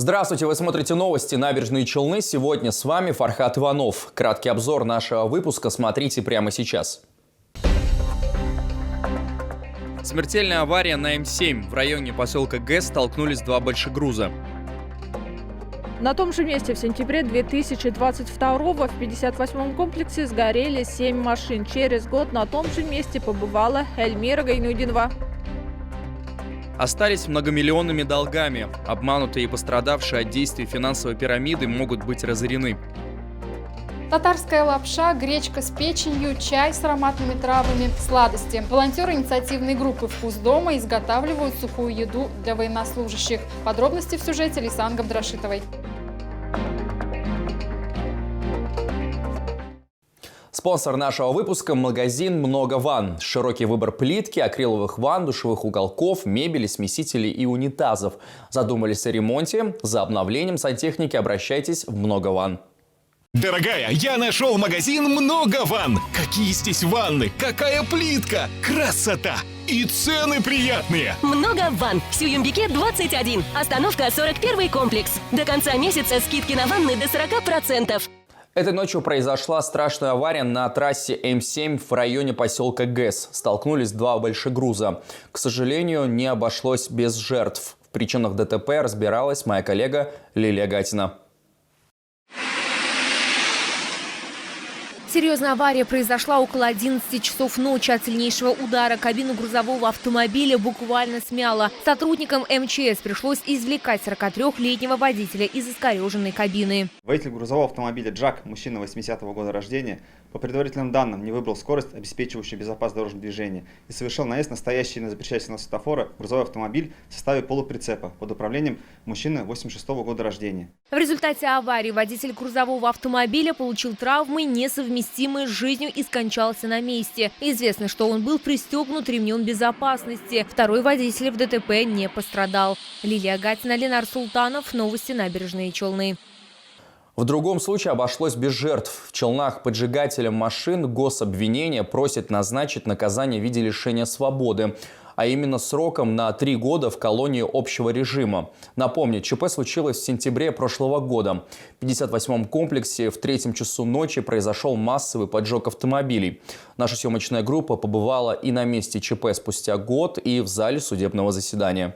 Здравствуйте, вы смотрите новости «Набережные Челны». Сегодня с вами Фархат Иванов. Краткий обзор нашего выпуска смотрите прямо сейчас. Смертельная авария на М7. В районе поселка ГЭС столкнулись два большегруза. На том же месте в сентябре 2022-го в 58-м комплексе сгорели 7 машин. Через год на том же месте побывала Эльмира Гайнудинова. Остались многомиллионными долгами. Обманутые и пострадавшие от действий финансовой пирамиды могут быть разорены. Татарская лапша, гречка с печенью, чай с ароматными травами, сладости. Волонтеры инициативной группы «Вкус дома» изготавливают сухую еду для военнослужащих. Подробности в сюжете Лейсан Габдрашитовой. Спонсор нашего выпуска – магазин «Много ванн». Широкий выбор плитки, акриловых ванн, душевых уголков, мебели, смесителей и унитазов. Задумались о ремонте? За обновлением сантехники обращайтесь в «Много ванн». Дорогая, я нашел магазин «Много ванн». Какие здесь ванны, какая плитка, красота и цены приятные. «Много ванн». В Сююмбике 21. Остановка 41-й комплекс. До конца месяца скидки на ванны до 40%. Этой ночью произошла страшная авария на трассе М7 в районе поселка ГЭС. Столкнулись два большегруза. К сожалению, не обошлось без жертв. В причинах ДТП разбиралась моя коллега Лилия Гатина. Серьезная авария произошла около 11 часов ночи. От сильнейшего удара кабину грузового автомобиля буквально смяло. Сотрудникам МЧС пришлось извлекать 43-летнего водителя из искореженной кабины. Водитель грузового автомобиля Джак, мужчина 80-го года рождения, по предварительным данным не выбрал скорость, обеспечивающую безопасность дорожного движения, и совершил наезд на стоящий на запрещающий сигнал светофора грузовой автомобиль в составе полуприцепа под управлением мужчины 86-го года рождения. В результате аварии водитель грузового автомобиля получил травмы, несовместимые с жизнью, и скончался на месте. Известно, что он был пристегнут ремнем безопасности. Второй водитель в ДТП не пострадал. Лилия Гатина, Ленар Султанов. Новости «Набережные Челны». В другом случае обошлось без жертв. В Челнах поджигателям машин гособвинение просит назначить наказание в виде лишения свободы, а именно сроком на 3 года в колонии общего режима. Напомню, ЧП случилось в сентябре прошлого года. В 58-м комплексе в 3 часу ночи произошел массовый поджог автомобилей. Наша съемочная группа побывала и на месте ЧП спустя год, и в зале судебного заседания.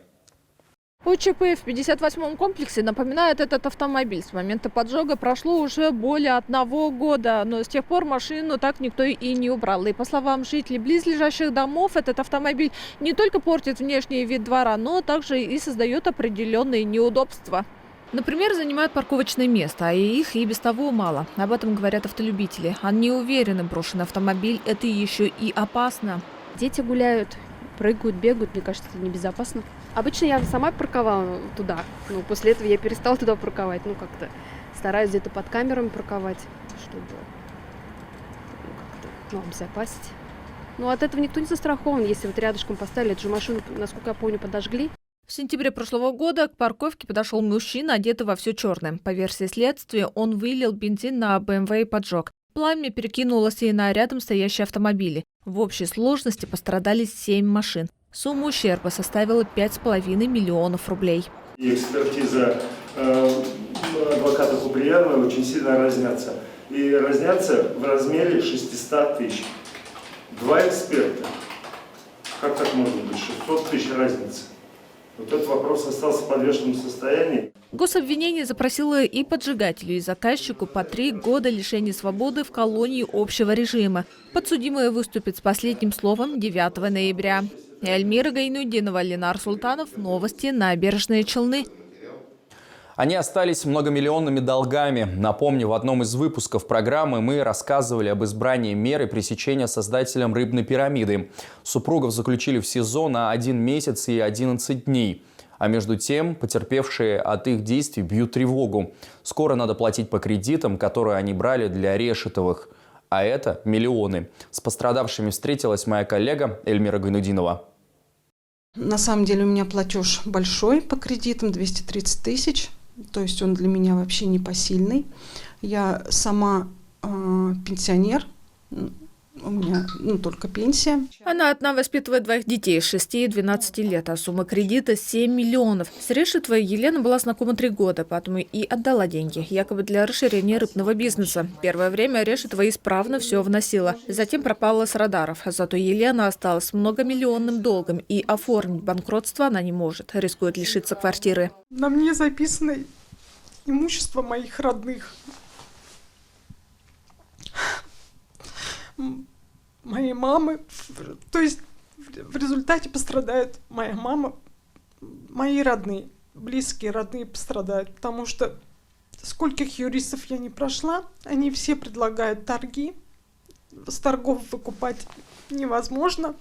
По ЧП в 58-м комплексе напоминает этот автомобиль. С момента поджога прошло уже более 1 года, но с тех пор машину так никто и не убрал. И по словам жителей близлежащих домов, этот автомобиль не только портит внешний вид двора, но также и создает определенные неудобства. Например, занимают парковочное место, а их и без того мало. Об этом говорят автолюбители. Они уверены, брошенный автомобиль – это еще и опасно. Дети гуляют, прыгают, бегают, мне кажется, это небезопасно. Обычно я сама парковала туда, но после этого я перестала туда парковать. Как-то стараюсь где-то под камерами парковать, чтобы как-то обезопасить. От этого никто не застрахован, если вот рядышком поставили, эту же машину, насколько я помню, подожгли. В сентябре прошлого года к парковке подошел мужчина, одетый во все черное. По версии следствия, он вылил бензин на БМВ и поджег. Пламя перекинулось и на рядом стоящие автомобили. В общей сложности пострадали 7 машин. Сумма ущерба составила 5,5 миллионов рублей. Экспертиза адвоката Куприянова очень сильно разнятся. И разнятся в размере 600 тысяч. 2 эксперта. Как так может быть? 600 тысяч разницы. Вот этот вопрос остался в подвешенном состоянии. Гособвинение запросило и поджигателю, и заказчику по 3 года лишения свободы в колонии общего режима. Подсудимые выступят с последним словом 9 ноября. Эльмира Гайнудинова, Ленар Султанов. Новости «Набережные Челны». Они остались многомиллионными долгами. Напомню, в одном из выпусков программы мы рассказывали об избрании меры пресечения создателям рыбной пирамиды. Супругов заключили в СИЗО на 1 месяц и 11 дней. А между тем, потерпевшие от их действий бьют тревогу. Скоро надо платить по кредитам, которые они брали для Решетовых. А это миллионы. С пострадавшими встретилась моя коллега Эльмира Гайнудинова. На самом деле у меня платеж большой по кредитам, 230 тысяч. То есть он для меня вообще непосильный. Я сама пенсионер, у меня только пенсия. Она одна воспитывает двоих детей 6 и 12 лет, а сумма кредита 7 миллионов. С Решетовой Елена была знакома 3 года, поэтому и отдала деньги, якобы для расширения рыбного бизнеса. Первое время Решетова исправно все вносила. Затем пропала с радаров. Зато Елена осталась с многомиллионным долгом, и оформить банкротство она не может, рискует лишиться квартиры. На мне записано имущество моих родных. Моей мамы, то есть в результате пострадает моя мама, мои родные, близкие родные пострадают, потому что скольких юристов я не прошла, они все предлагают торги, с торгов выкупать невозможно,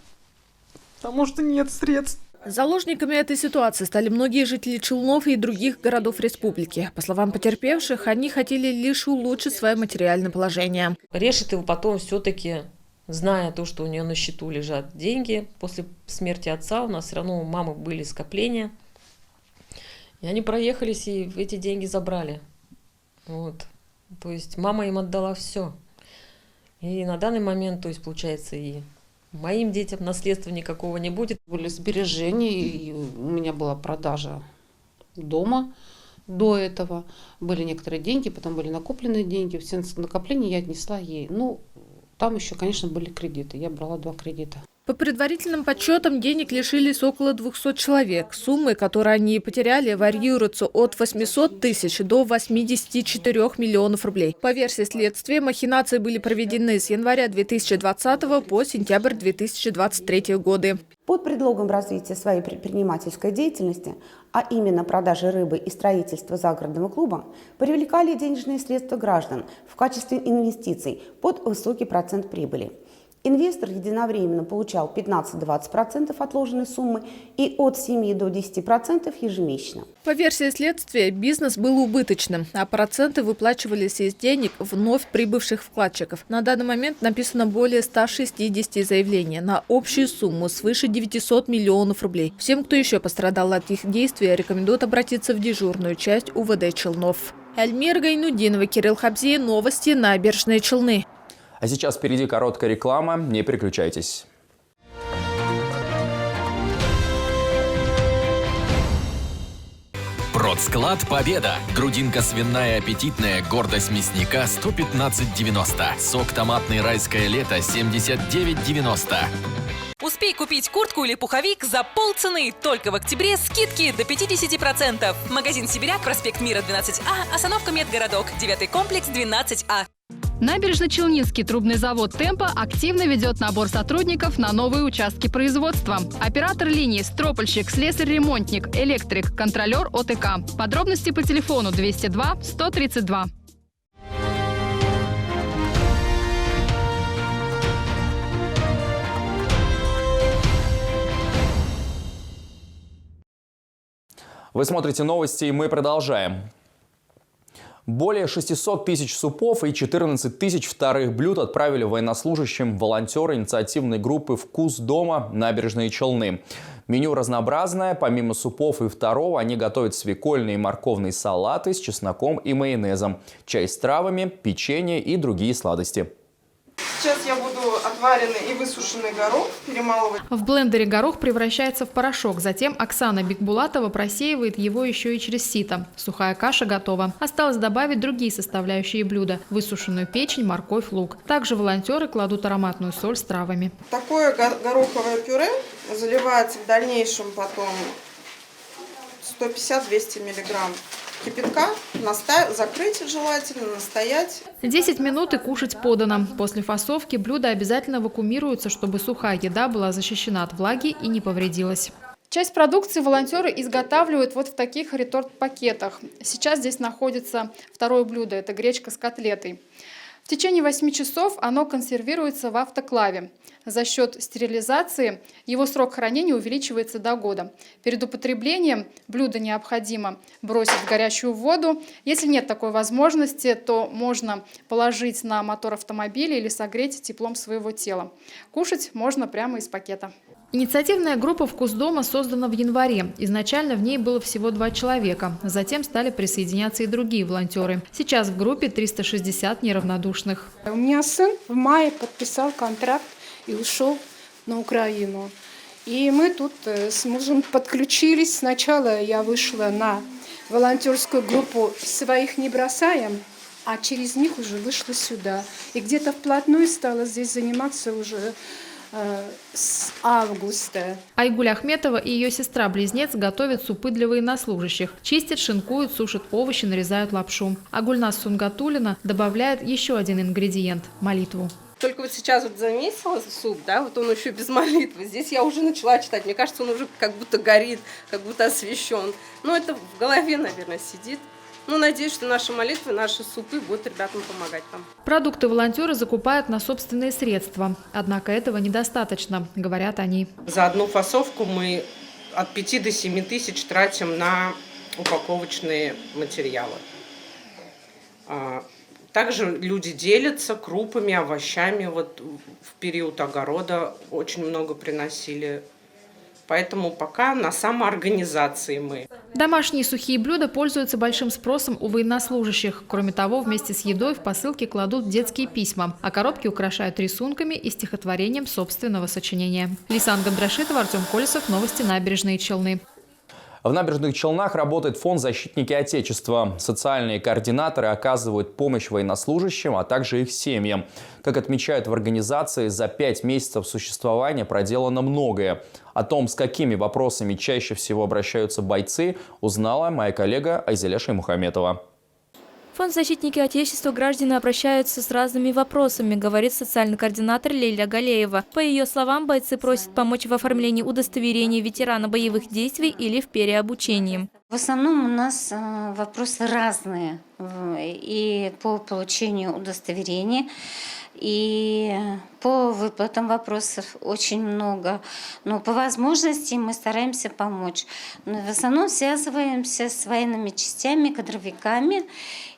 потому что нет средств. Заложниками этой ситуации стали многие жители Челнов и других городов республики. По словам потерпевших, они хотели лишь улучшить свое материальное положение. Решетова потом все-таки, зная то, что у нее на счету лежат деньги, после смерти отца у нас все равно у мамы были скопления, и они проехались и эти деньги забрали. Вот. То есть мама им отдала все. И на данный момент, то есть получается, и моим детям наследства никакого не будет. Были сбережения, и у меня была продажа дома до этого. Были некоторые деньги, потом были накопленные деньги. Все накопления я отнесла ей. Там еще, конечно, были кредиты. Я брала 2 кредита. По предварительным подсчетам, денег лишились около 200 человек. Суммы, которые они потеряли, варьируются от 800 тысяч до 84 миллионов рублей. По версии следствия, махинации были проведены с января 2020 по сентябрь 2023 годы. Под предлогом развития своей предпринимательской деятельности, а именно продажи рыбы и строительства загородного клуба, привлекали денежные средства граждан в качестве инвестиций под высокий процент прибыли. Инвестор единовременно получал 15-20% отложенной суммы и от 7 до 10% ежемесячно. По версии следствия, бизнес был убыточным, а проценты выплачивались из денег вновь прибывших вкладчиков. На данный момент написано более 160 заявлений на общую сумму свыше 900 миллионов рублей. Всем, кто еще пострадал от их действий, рекомендуют обратиться в дежурную часть УВД Челнов. Эльмира Гайнудинова, Кирилл Хабзи, новости Набережные Челны. А сейчас впереди короткая реклама, не переключайтесь. Продсклад «Победа». Грудинка свиная аппетитная, гордость мясника 115,90. Сок томатный «Райское лето» 79,90. Успей купить куртку или пуховик за полцены. Только в октябре скидки до 50%. Магазин «Сибиряк», проспект Мира, 12А, остановка Медгородок, 9-й комплекс, 12А. Набережно-Челнинский трубный завод «Темпо» активно ведет набор сотрудников на новые участки производства. Оператор линии, стропольщик, слесарь-ремонтник, электрик, контролер ОТК. Подробности по телефону 202 132. Вы смотрите новости, и мы продолжаем. Более 600 тысяч супов и 14 тысяч вторых блюд отправили военнослужащим волонтеры инициативной группы «Вкус дома» Набережные Челны. Меню разнообразное. Помимо супов и второго, они готовят свекольные и морковные салаты с чесноком и майонезом, чай с травами, печенье и другие сладости. Сейчас я буду отваренный и высушенный горох перемалывать. В блендере горох превращается в порошок. Затем Оксана Бекбулатова просеивает его еще и через сито. Сухая каша готова. Осталось добавить другие составляющие блюда – высушенную печень, морковь, лук. Также волонтеры кладут ароматную соль с травами. Такое гороховое пюре заливается в дальнейшем потом 150-200 миллиграмм кипятка, закрыть желательно, настоять. 10 минут и кушать подано. После фасовки блюда обязательно вакуумируются, чтобы сухая еда была защищена от влаги и не повредилась. Часть продукции волонтеры изготавливают вот в таких реторт-пакетах. Сейчас здесь находится второе блюдо – это гречка с котлетой. В течение 8 часов оно консервируется в автоклаве. За счет стерилизации его срок хранения увеличивается до года. Перед употреблением блюдо необходимо бросить в горячую воду. Если нет такой возможности, то можно положить на мотор автомобиля или согреть теплом своего тела. Кушать можно прямо из пакета. Инициативная группа «Вкусдома» создана в январе. Изначально в ней было всего 2 человека. Затем стали присоединяться и другие волонтеры. Сейчас в группе 360 неравнодушных. У меня сын в мае подписал контракт и ушел на Украину. И мы тут с мужем подключились. Сначала я вышла на волонтерскую группу «Своих не бросаем», а через них уже вышла сюда. И где-то вплотную стала здесь заниматься уже с августа. Айгуль Ахметова и ее сестра-близнец готовят супы для военнослужащих. Чистят, шинкуют, сушат овощи, нарезают лапшу. А Гульнас Сунгатуллина добавляет еще один ингредиент – молитву. Только вот сейчас вот заметила суп, да, вот он еще без молитвы. Здесь я уже начала читать. Мне кажется, он уже как будто горит, как будто освещен. Но это в голове, наверное, сидит. Ну, надеюсь, что наши молитвы, наши супы будут ребятам помогать там. Продукты волонтеры закупают на собственные средства. Однако этого недостаточно, говорят они. За одну фасовку мы от 5 до 7 тысяч тратим на упаковочные материалы. Также люди делятся крупами, овощами. Вот в период огорода очень много приносили. Поэтому пока на самоорганизации мы. Домашние сухие блюда пользуются большим спросом у военнослужащих. Кроме того, вместе с едой в посылки кладут детские письма, а коробки украшают рисунками и стихотворением собственного сочинения. Лисан Габдрашитова, Артем Колесов, новости Набережные Челны. В Набережных Челнах работает фонд «Защитники Отечества». Социальные координаторы оказывают помощь военнослужащим, а также их семьям. Как отмечают в организации, за 5 месяцев существования проделано многое. О том, с какими вопросами чаще всего обращаются бойцы, узнала моя коллега Айзеля Шаймухаметова. Фонд «Защитники Отечества» граждане обращаются с разными вопросами, говорит социальный координатор Лейля Галеева. По ее словам, бойцы просят помочь в оформлении удостоверения ветерана боевых действий или в переобучении. В основном у нас вопросы разные и по получению удостоверения, и по выплатам вопросов очень много. Но по возможности мы стараемся помочь. Но в основном связываемся с военными частями, кадровиками.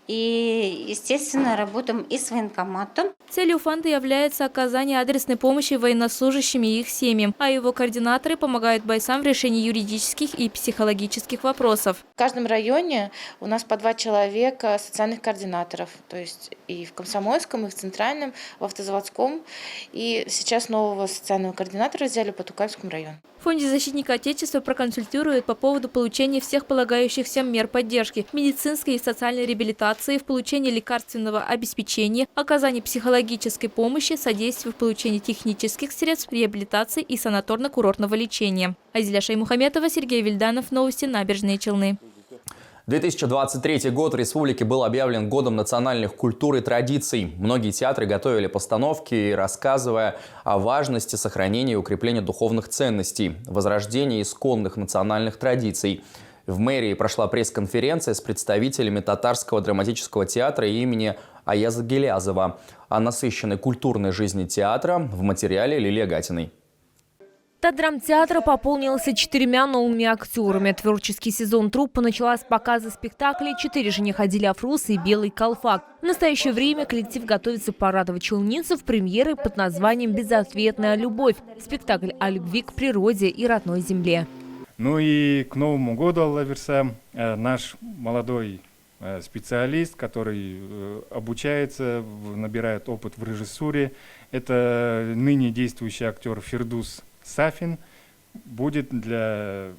И, естественно, работаем и с военкоматом. Целью фонда является оказание адресной помощи военнослужащим и их семьям, а его координаторы помогают бойцам в решении юридических и психологических вопросов. В каждом районе у нас по 2 человека социальных координаторов, то есть и в Комсомольском, и в Центральном, в Автозаводском. И сейчас нового социального координатора взяли по Тукаевскому району. В фонде «Защитника Отечества» проконсультируют по поводу получения всех полагающихся мер поддержки, медицинской и социальной реабилитации, в получении лекарственного обеспечения, оказании психологической помощи, содействии в получении технических средств, реабилитации и санаторно-курортного лечения. Айзеля Шаймухаметова, Сергей Вильданов, новости Набережные Челны. 2023 год в республике был объявлен годом национальных культур и традиций. Многие театры готовили постановки, рассказывая о важности сохранения и укрепления духовных ценностей, возрождения исконных национальных традиций. В мэрии прошла пресс-конференция с представителями Татарского драматического театра имени Аяза Гилязова о насыщенной культурной жизни театра в материале Лилии Гатиной. Татдрамтеатр пополнился 4 новыми актерами. Творческий сезон труппы начала с показа спектаклей «4 жениха Диляфрус» и «Белый колфак». В настоящее время коллектив готовится порадовать челнинцев премьерой под названием «Безответная любовь». Спектакль о любви к природе и родной земле. Ну и к Новому году, Алла верса, наш молодой специалист, который обучается, набирает опыт в режиссуре, это ныне действующий актер Фирдус Сафин, будет для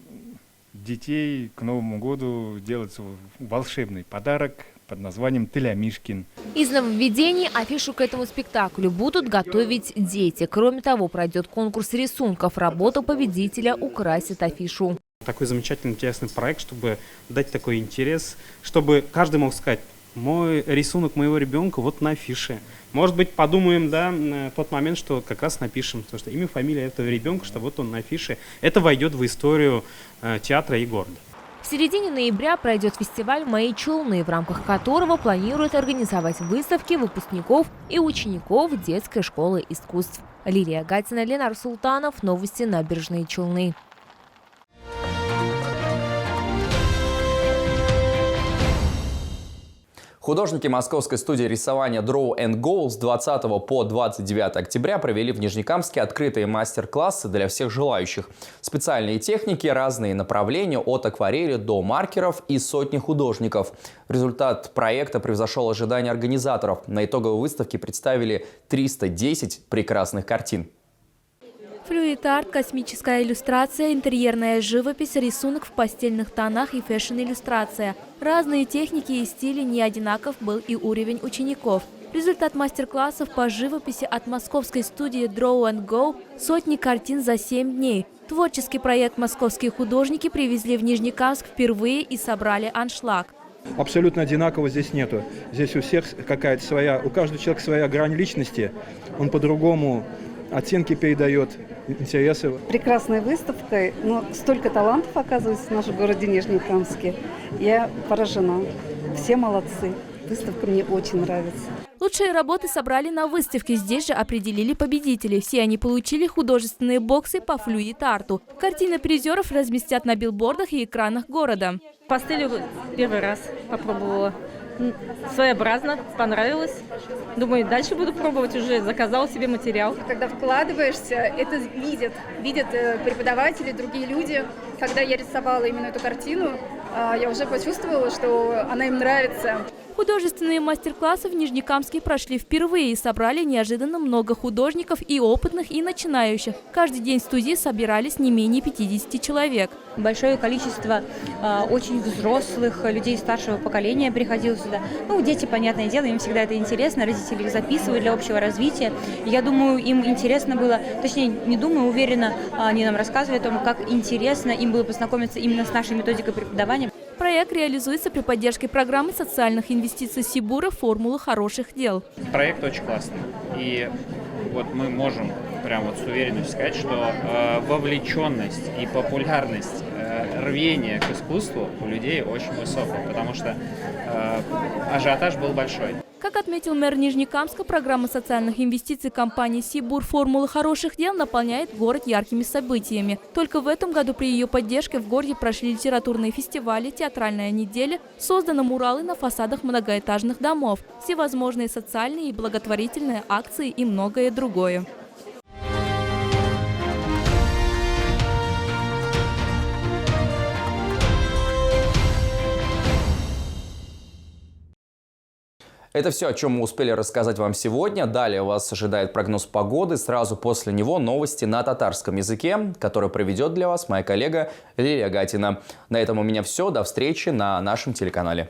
детей к Новому году делать волшебный подарок под названием «Телямишкин». Из нововведений афишу к этому спектаклю будут готовить дети. Кроме того, пройдет конкурс рисунков. Работа победителя украсит афишу. Такой замечательный, интересный проект, чтобы дать такой интерес, чтобы каждый мог сказать: мой рисунок моего ребенка вот на афише. Может быть, подумаем, да, на тот момент, что как раз напишем, потому что имя, фамилия этого ребенка, что вот он на афише. Это войдет в историю театра и города. В середине ноября пройдет фестиваль «Мои Челны», в рамках которого планируют организовать выставки выпускников и учеников детской школы искусств. Лилия Гатина, Ленар Султанов, новости Набережные Челны. Художники московской студии рисования Draw and Go с 20 по 29 октября провели в Нижнекамске открытые мастер-классы для всех желающих. Специальные техники, разные направления от акварели до маркеров и сотни художников. Результат проекта превзошел ожидания организаторов. На итоговой выставке представили 310 прекрасных картин. Флюид-арт, космическая иллюстрация, интерьерная живопись, рисунок в постельных тонах и фэшн-иллюстрация. Разные техники и стили, не одинаков был и уровень учеников. Результат мастер-классов по живописи от московской студии Draw and Go – сотни картин за 7 дней. Творческий проект московские художники привезли в Нижнекамск впервые и собрали аншлаг. Абсолютно одинаково здесь нету. Здесь у всех какая-то своя, у каждого человека своя грань личности. Он по-другому оттенки передает, интересы. Прекрасная выставка, но столько талантов оказывается в нашем городе Нижнекамске. Я поражена. Все молодцы. Выставка мне очень нравится. Лучшие работы собрали на выставке. Здесь же определили победителей. Все они получили художественные боксы по флюид-арту. Картины призеров разместят на билбордах и экранах города. Пастель первый раз попробовала. Своеобразно, понравилось. Думаю, дальше буду пробовать уже. Заказала себе материал. Когда вкладываешься, это видят преподаватели, другие люди. Когда я рисовала именно эту картину, я уже почувствовала, что она им нравится. Художественные мастер-классы в Нижнекамске прошли впервые и собрали неожиданно много художников и опытных, и начинающих. Каждый день в студии собирались не менее 50 человек. Большое количество очень взрослых людей старшего поколения приходило сюда. Ну, дети, понятное дело, им всегда это интересно, родители их записывают для общего развития. Я думаю, им интересно было, точнее, не думаю, уверена, они нам рассказывали о том, как интересно им было познакомиться именно с нашей методикой преподавания. Проект реализуется при поддержке программы социальных инвестиций Сибура «Формула хороших дел». Проект очень классный. И вот мы можем прям вот с уверенностью сказать, что вовлеченность и популярность, рвение к искусству у людей очень высокая, потому что ажиотаж был большой. Как отметил мэр Нижнекамска, программа социальных инвестиций компании «Сибур» «Формула хороших дел» наполняет город яркими событиями. Только в этом году при ее поддержке в городе прошли литературные фестивали, театральная неделя, созданы муралы на фасадах многоэтажных домов, всевозможные социальные и благотворительные акции и многое другое. Это все, о чем мы успели рассказать вам сегодня. Далее вас ожидает прогноз погоды. Сразу после него новости на татарском языке, который проведет для вас моя коллега Лилия Гатина. На этом у меня все. До встречи на нашем телеканале.